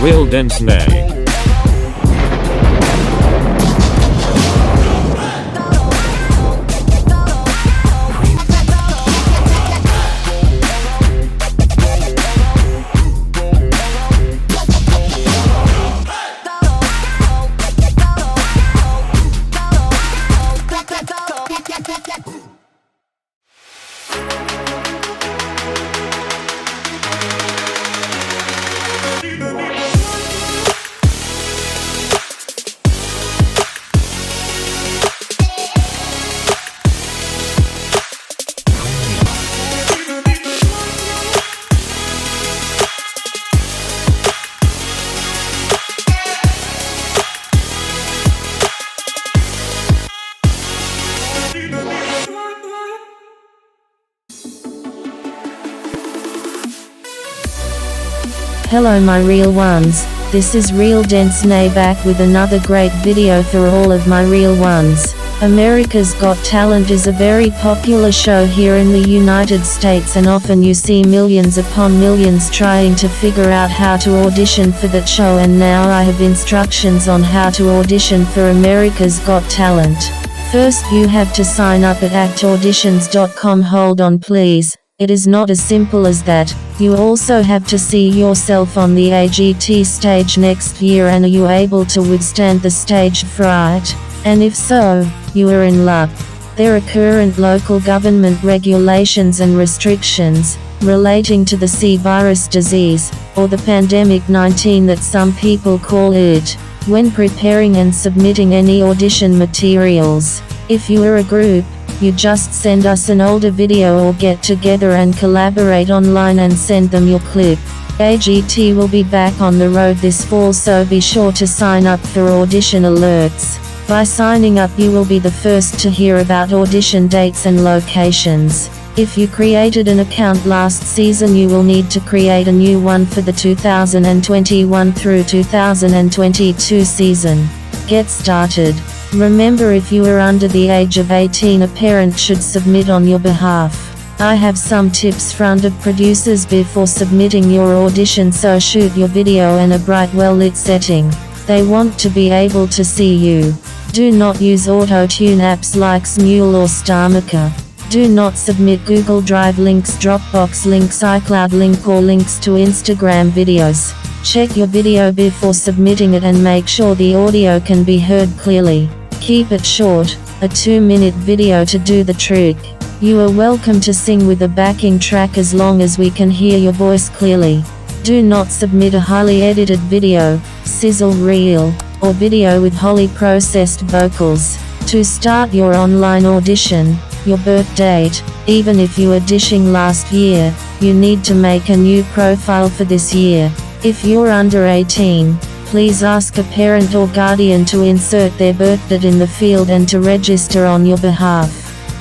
Real Dence Nay. Hello my real ones, this is Real Dence Nay back with another great video for all of my real ones. America's Got Talent is a very popular show here in the United States, and often you see millions upon millions trying to figure out how to audition for that show, and now I have instructions on how to audition for America's Got Talent. First you have to sign up at actauditions.com. Hold on please. It is not as simple as that. You also have to see yourself on the AGT stage next year, and are you able to withstand the stage fright? And if so, you are in luck. There are current local government regulations and restrictions relating to the C virus disease, or the pandemic 19 that some people call it, when preparing and submitting any audition materials. If you are a group, you just send us an older video or get together and collaborate online and send them your clip. AGT will be back on the road this fall, so be sure to sign up for audition alerts. By signing up you will be the first to hear about audition dates and locations. If you created an account last season, you will need to create a new one for the 2021 through 2022 season. Get started. Remember, if you are under the age of 18, a parent should submit on your behalf. I have some tips front of producers before submitting your audition, so shoot your video in a bright, well-lit setting. They want to be able to see you. Do not use auto-tune apps like Smule or StarMaker. Do not submit Google Drive links, Dropbox links, iCloud link, or links to Instagram videos. Check your video before submitting it and make sure the audio can be heard clearly. Keep it short, a 2-minute video to do the trick. You are welcome to sing with a backing track as long as we can hear your voice clearly. Do not submit a highly edited video, sizzle reel, or video with wholly processed vocals. To start your online audition, your birth date, even if you auditioned last year, you need to make a new profile for this year. If you're under 18, please ask a parent or guardian to insert their birth date in the field and to register on your behalf.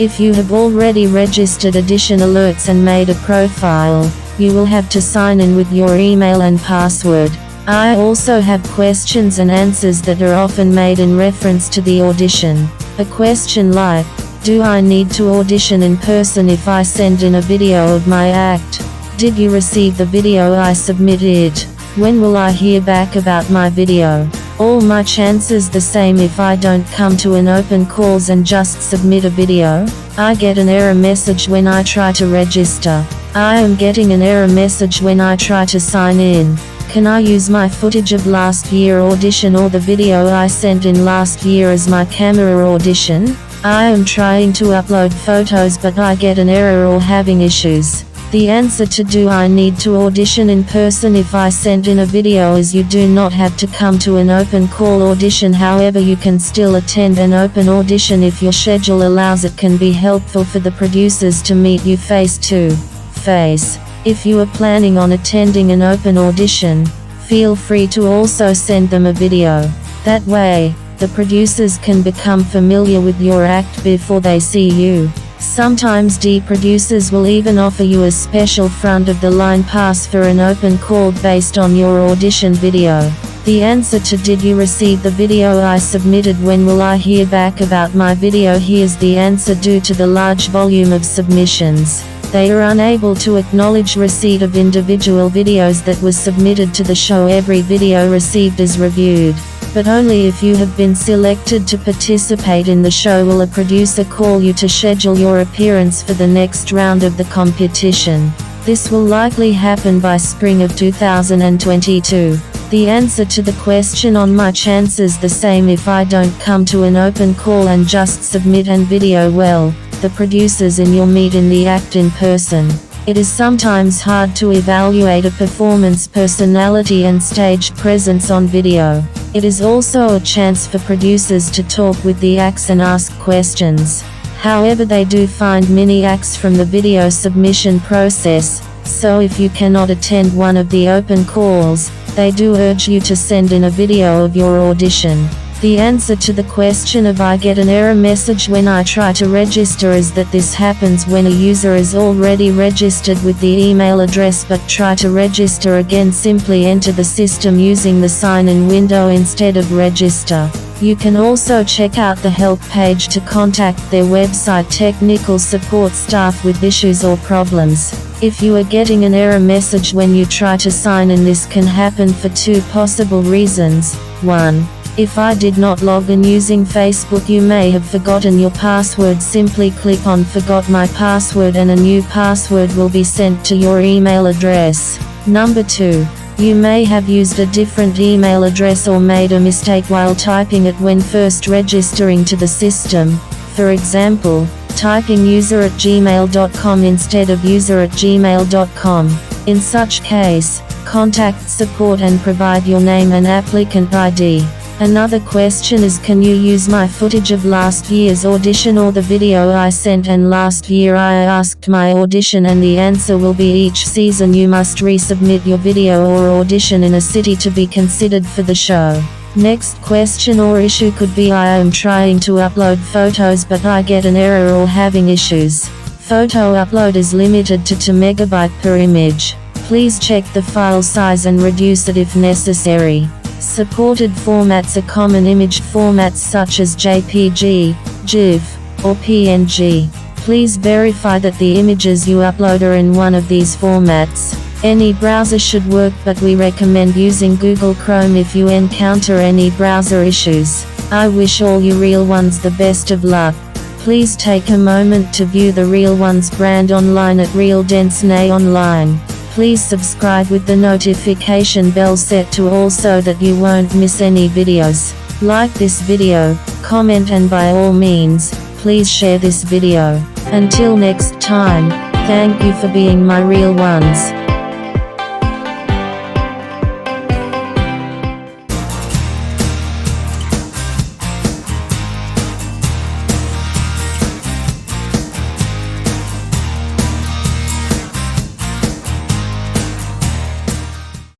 If you have already registered audition alerts and made a profile, you will have to sign in with your email and password. I also have questions and answers that are often made in reference to the audition. A question like, do I need to audition in person if I send in a video of my act? Did you receive the video I submitted? When will I hear back about my video? All my chances the same if I don't come to an open calls and just submit a video? I get an error message when I try to register. I am getting an error message when I try to sign in. Can I use my footage of last year audition or the video I sent in last year as my camera audition? I am trying to upload photos but I get an error or having issues. The answer to do I need to audition in person if I send in a video is you do not have to come to an open call audition. However, you can still attend an open audition if your schedule allows. It can be helpful for the producers to meet you face to face. If you are planning on attending an open audition, feel free to also send them a video. That way, the producers can become familiar with your act before they see you. Sometimes producers will even offer you a special front of the line pass for an open call based on your audition video. The answer to did you receive the video I submitted, when will I hear back about my video? Here's the answer: due to the large volume of submissions, They are unable to acknowledge receipt of individual videos that was submitted to the show. Every video received is reviewed, but only if you have been selected to participate in the show will a producer call you to schedule your appearance for the next round of the competition. This will likely happen by spring of 2022. The answer to the question on my chances the same if I don't come to an open call and just submit an video. Well, the producers in your meet in the act in person. It is sometimes hard to evaluate a performance personality and stage presence on video. It is also a chance for producers to talk with the acts and ask questions. However, they do find many acts from the video submission process, so if you cannot attend one of the open calls, they do urge you to send in a video of your audition. The answer to the question of I get an error message when I try to register is that this happens when a user is already registered with the email address but try to register again. Simply enter the system using the sign-in window instead of register. You can also check out the help page to contact their website technical support staff with issues or problems. If you are getting an error message when you try to sign in, this can happen for two possible reasons. 1. If I did not log in using Facebook, you may have forgotten your password. Simply click on Forgot My Password and a new password will be sent to your email address. Number 2. You may have used a different email address or made a mistake while typing it when first registering to the system. For example, typing user@gmail.com instead of user@gmail.com. In such case, contact support and provide your name and applicant ID. Another question is, can you use my footage of last year's audition or the video I sent and last year I asked my audition? And the answer will be each season you must resubmit your video or audition in a city to be considered for the show. Next question or issue could be, I am trying to upload photos but I get an error or having issues. Photo upload is limited to 2 MB per image. Please check the file size and reduce it if necessary. Supported formats are common image formats such as JPG, GIF, or PNG. Please verify that the images you upload are in one of these formats. Any browser should work, but we recommend using Google Chrome if you encounter any browser issues. I wish all you Real Ones the best of luck. Please take a moment to view the Real Ones brand online at Real Dence online. Please subscribe with the notification bell set to all so that you won't miss any videos. Like this video, comment, and by all means, please share this video. Until next time, thank you for being my Real Ones.